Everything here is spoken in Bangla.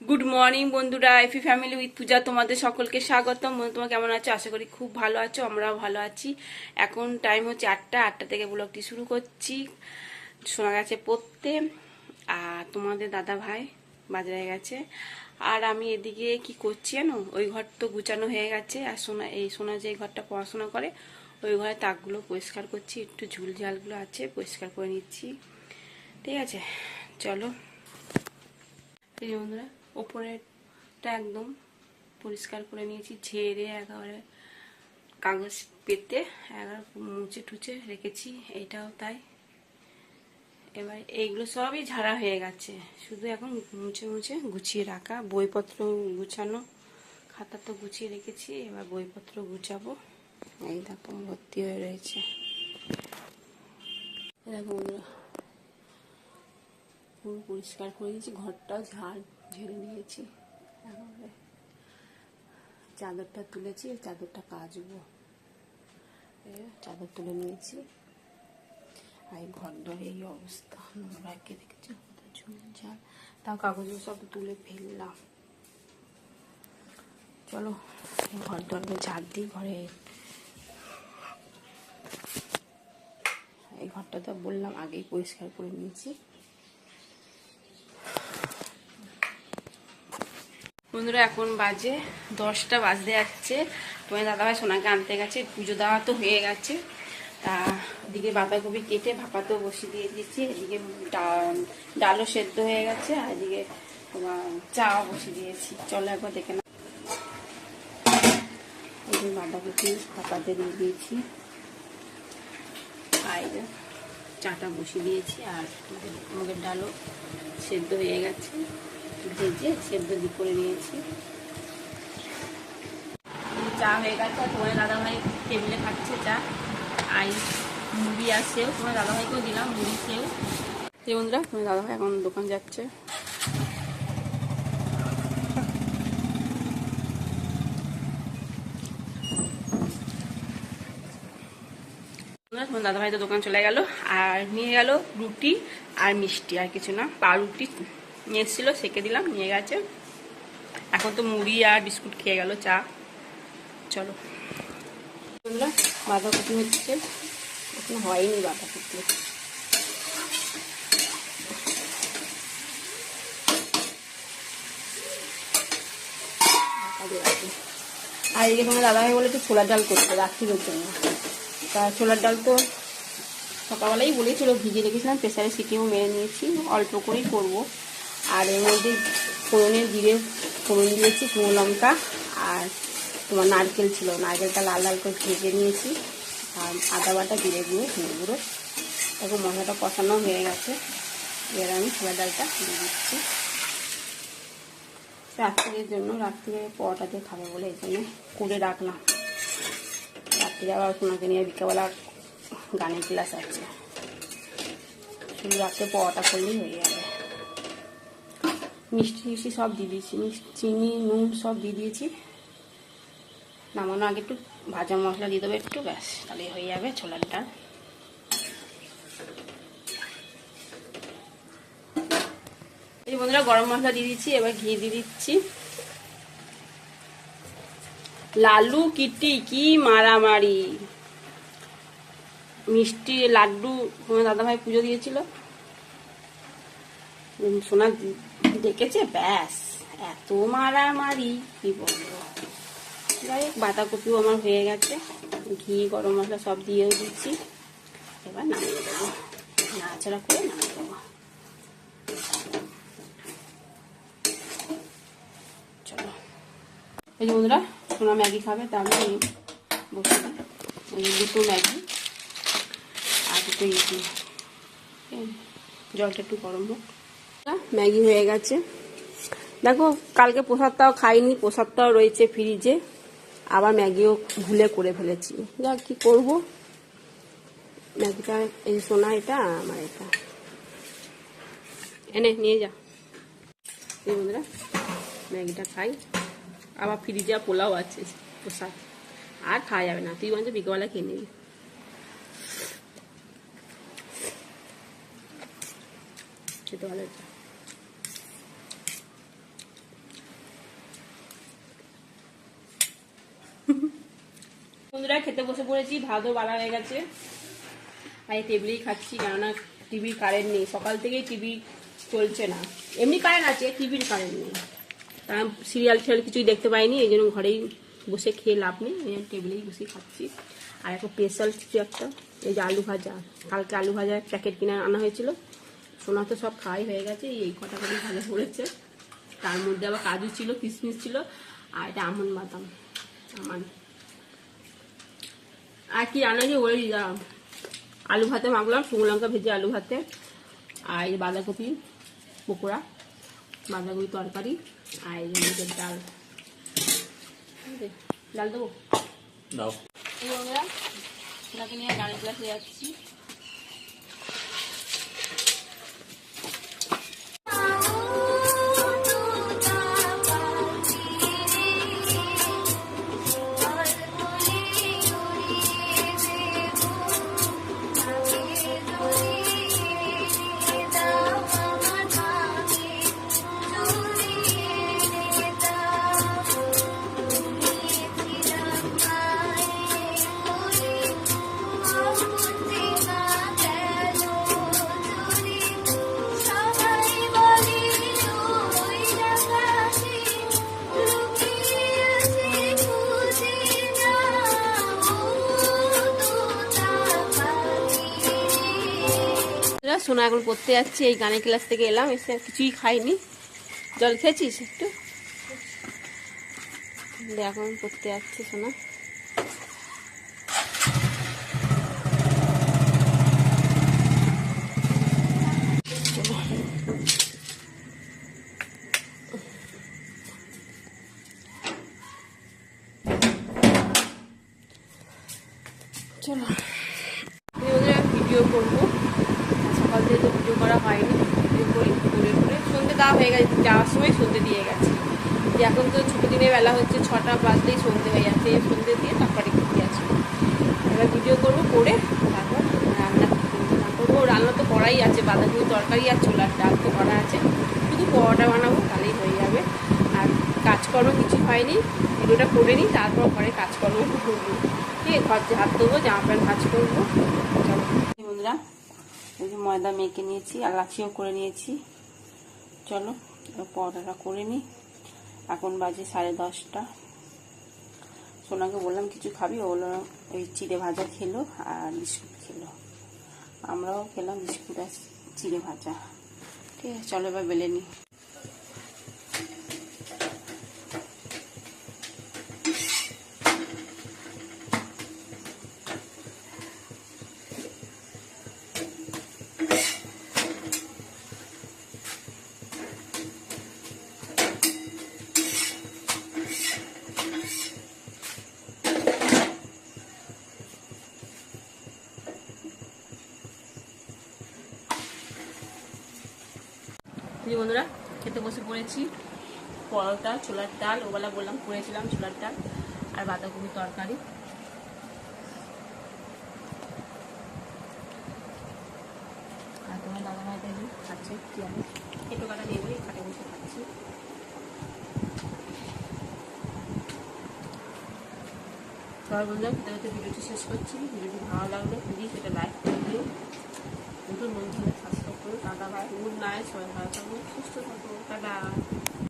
গুড মর্নিং বন্ধুরা, এফি ফ্যামিলি উইথ পূজা তোমাদের সকলকে স্বাগতম। তোমরা কেমন আছো? আশা করি খুব ভালো আছো, আমরাও ভালো আছি। এখন টাইম হচ্ছে 8টা থেকে ব্লগটি শুরু করছি। শোনা গেছে পড়তে, আর তোমাদের দাদা ভাই বাজারে গেছে। আর আমি এদিকে কি করছি জানো, ওই ঘর তো গুছানো হয়ে গেছে, আর সোনা যে ঘরটা পড়াশোনা করে ওই ঘরে তাকগুলো পরিষ্কার করছি, একটু ঝুল ঝালগুলো আছে পরিষ্কার করে নিচ্ছি। ঠিক আছে, চলো। এই যে বন্ধুরা, ওপরেরটা একদম পরিষ্কার করে নিয়েছি, ঝেড়ে একেবারে কাগজ পেতে একবার মুছে টুচে রেখেছি। এইটাও তাই। এবার এইগুলো সবই ঝাড়া হয়ে গেছে, শুধু এখন মুছে মুছে গুছিয়ে রাখা। বইপত্র গুছানো, খাতা তো গুছিয়ে রেখেছি, এবার বইপত্র গুছাবো। এই দেখো ভর্তি হয়ে রয়েছে। দেখো বন্ধুরা, পুরো পরিষ্কার করে দিয়েছি, ঘরটাও ঝেড়ে নিয়েছি। একেবারে চাদরটা তুলেছি, চাদরটা কাচবো। চাদর তুলে নিয়েছি, আর ঘর দরে এই অবস্থা, নোংরা কে দেখেছি, ঝুলঝাল। তাও কাগজগুলো সব তুলে ফেললাম। চলো ঘর দরকে ঝাড় দিই। এই ঘরটা তো বললাম আগেই পরিষ্কার করে নিয়েছি। বন্ধুরা, এখন বাজে 10টা বাজতে যাচ্ছে। তোমার দাদাভাই সোনাকে আনতে গেছে, পুজো দেওয়া তো হয়ে গেছে। তা এদিকে বাঁধাকপি কেটে ভাপাতেও বসিয়ে দিয়ে দিয়েছি, এদিকে ডালও সেদ্ধ হয়ে গেছে, আর এদিকে তোমার চাও বসিয়ে দিয়েছি। চলো একবার দেখে না। এই বাঁধাকপি ভাপাতে দিয়ে দিয়েছি, আর চাটা বসিয়ে দিয়েছি, আর মুগের ডালও সেদ্ধ হয়ে গেছে, ভেজে সেদ্ধ করে নিয়েছি। চা হয়ে গেছে, তোমার দাদাভাই টেবিলে খাচ্ছে চা। আর মুড়ি আর সেও তোমার দাদাভাইকেও দিলাম, মুড়ি সেও। এই বন্ধুরা, তোমার দাদাভাই এখন দোকান যাচ্ছে। তোমার দাদাভাই তো দোকান চলে গেল, আর নিয়ে গেল রুটি আর মিষ্টি, আর কিছু না। পাউরুটি নিয়ে এসেছিল, সেকে দিলাম, নিয়ে গেছে। এখন তো মুড়ি আর বিস্কুট খেয়ে গেল চা। চলো বন্ধুরা, বাঁধাকপি হচ্ছে, এখন হয়নি বাঁধাকপি। আর এই যে তোমার দাদাভাই বলে একটু ছোলার ডাল করতে রাত্রির জন্য। তা ছোলার ডাল তো সকালবেলাই বলেছিল, ভিজিয়ে রেখেছিলাম, প্রেসারে সিটিও মেরে নিয়েছি, অল্প করেই করবো। আর এর মধ্যে ফোড়নের জিরে ফোড়ন দিয়েছি, শুকনো লঙ্কা, আর তোমার নারকেল ছিল, নারকেলটা লাল লাল করে ভেজে নিয়েছি, আর আদা বাটা, জিরে গুঁড়ো, ধনে গুঁড়ো। এখন মশলাটা কষানো হয়ে গেছে, এবার আমি ছোলার ডালটা দিয়ে দিচ্ছি। রাত্রির জন্য, রাত্রিরে পরোটা দিয়ে খাবে বলে এই জন্য করে রাখলাম। রাত্রিরে আবার সোনাকে নিয়ে বিকেলবেলা গানের ক্লাস আছে, শুধু রাত্রে পরোটা করলেই হয়ে যাবে। মিষ্টি মিষ্টি সব দিয়ে দিয়েছি, চিনি নুন সব দিয়ে দিয়েছি। নামানো আগে একটু ভাজা মশলা দিয়ে দেবো একটু, ব্যাস তাহলে হয়ে যাবে ছোলার ডাল। এই বন্ধুরা, গরম মশলা দিয়ে দিচ্ছি, এবার ঘি দিয়ে দিচ্ছি। লালু কিটি কি মারামারি। মিষ্টি লাড্ডু তোমার দাদাভাই পুজো দিয়েছিল, সোনা ডেকেছে, ব্যাস এত মারামারি কি বলবো। যাই হোক, বাঁধাকপিও আমার হয়ে গেছে, ঘি গরম মশলা সব দিয়েও দিচ্ছি। এবার নামিয়ে দেবো, নাড়াচাড়া করে নামিয়ে দেবো। চলো এই যে বন্ধুরা, সোনা ম্যাগি খাবে, তাহলে বসে দুটো ম্যাগি আর দুটো ইডলি। জলটা একটু গরম হোক। ম্যাগি হয়ে গেছে। দেখো, কালকে প্রসাদটাও খাইনি, প্রসাদটাও রয়েছে ফ্রিজে, আবার ম্যাগিও ভুলে করে ফেলেছি। যা কি করব, ম্যাগিটা এই সোনা, এটা আমার, এটা এনে নিয়ে যা। এই বন্ধুরা, ম্যাগিটা খাই, আবার ফ্রিজে পোলাও আছে, প্রসাদ আর খাওয়া যাবে না। তুই বলছে বিকেলবেলা খেয়ে নিবি। খেতে ভালো হচ্ছে। বন্ধুরা খেতে বসে পড়েছি, ভাতও বাড়া হয়ে গেছে, আর এই টেবিলেই খাচ্ছি, কেননা টিভির কারেন্ট নেই, সকাল থেকেই টিভি চলছে না। এমনি কারেন্ট আছে, টিভির কারেন্ট নেই, তা সিরিয়াল টিরিয়াল কিছুই দেখতে পাইনি, এই জন্য ঘরেই বসে খেয়ে লাভ নেই, এই টেবিলেই বসে খাচ্ছি। আর একটা স্পেশাল কিছু একটা, এই যে আলু ভাজা, কালকে আলু ভাজার প্যাকেট কিনে আনা হয়েছিল, সোনা তো সব খাওয়াই হয়ে গেছে, এই কটা করে ভাজা পড়েছে, তার মধ্যে আবার কাজু ছিল, কিশমিশ ছিল, আর এটা আমন বাদাম আমার। আর কি রান্না যে বলে দিলাম, আলু ভাতে মাখলাম, শুকনো লঙ্কা ভেজে আলু ভাতে, আর এই বাঁধাকপি পকোড়া, বাঁধাকপি তরকারি, আর এই মুগের ডাল। ডাল দেবো দাও। ওনাকে নিয়ে গানের ক্লাসে যাচ্ছি। সোনা এখন পড়তে যাচ্ছি, এই গানের ক্লাস থেকে এলাম, এসে কিছুই খাইনি, জল খেয়েছিস একটু, এখন পড়তে যাচ্ছে সোনা। চলো ভিডিও করবো, সকাল থেকে তো ভিডিও করা হয়নি, ভিডিও করি ঘুরে ঘুরে, সন্ধ্যে দেওয়া হয়ে গেছে, যাওয়ার সময় সন্ধ্যে দিয়ে গেছে, যে এখন তো ছোটো দিনের বেলা হচ্ছে, 6টা বাজলেই সন্ধ্যে হয়ে যাচ্ছে, সন্ধ্যে দিয়ে তারপরে ঘুরতে আসবো, এবার ভিডিও করবো, করে তারপর রান্না করবো। রান্না তো করাই আছে, বাঁধাকপি তরকারি আর ছোলার ডাল তো করা আছে, শুধু পরোটা বানাবো, তাহলেই হয়ে যাবে। আর কাজকর্ম কিছু হয়নি, ভিডিওটা করে নিই, তারপর ঘরে কাজকর্ম করবো, ঠিক আছে, ঘর হাত দেবো, জামা প্যান্ট ভাজ করবো। বন্ধুরা এই যে ময়দা মেখে নিয়েছি, আর লাচিও করে নিয়েছি, চলো পরোটাটা করে নিই। এখন বাজে 10:30। সোনাকে বললাম কিছু খাবি, ও বললো ওই চিড়ে ভাজা খেলো আর বিস্কুট খেলো, আমরাও খেলাম বিস্কুট আর চিড়ে ভাজা, ঠিক আছে, চলো এবার বেলে নিই। বন্ধুরা খেতে বসে পড়েছি, পরোটা, ছোলার ডাল, ওবেলা বললাম করেছিলাম ছোলার ডাল, আর বাঁধাকপি তরকারি। আর তোমার দাদা ভাই দেখি খাচ্ছে, কি আমি একটু কাটা দিয়ে দিই, খাটে বসে খাচ্ছি। সবাই বন্ধুরা খেতে খেতে ভিডিওটি শেষ করছি, ভিডিওটি ভালো লাগলে প্লিজ এটা লাইক করে দিও, নতুন বন্ধু হলে সাবস্ক্রাইব করুন। দাদা ভাই গুড নাইট, সবাই ভালো থাকুন, সুস্থ থাকুন, টাটা।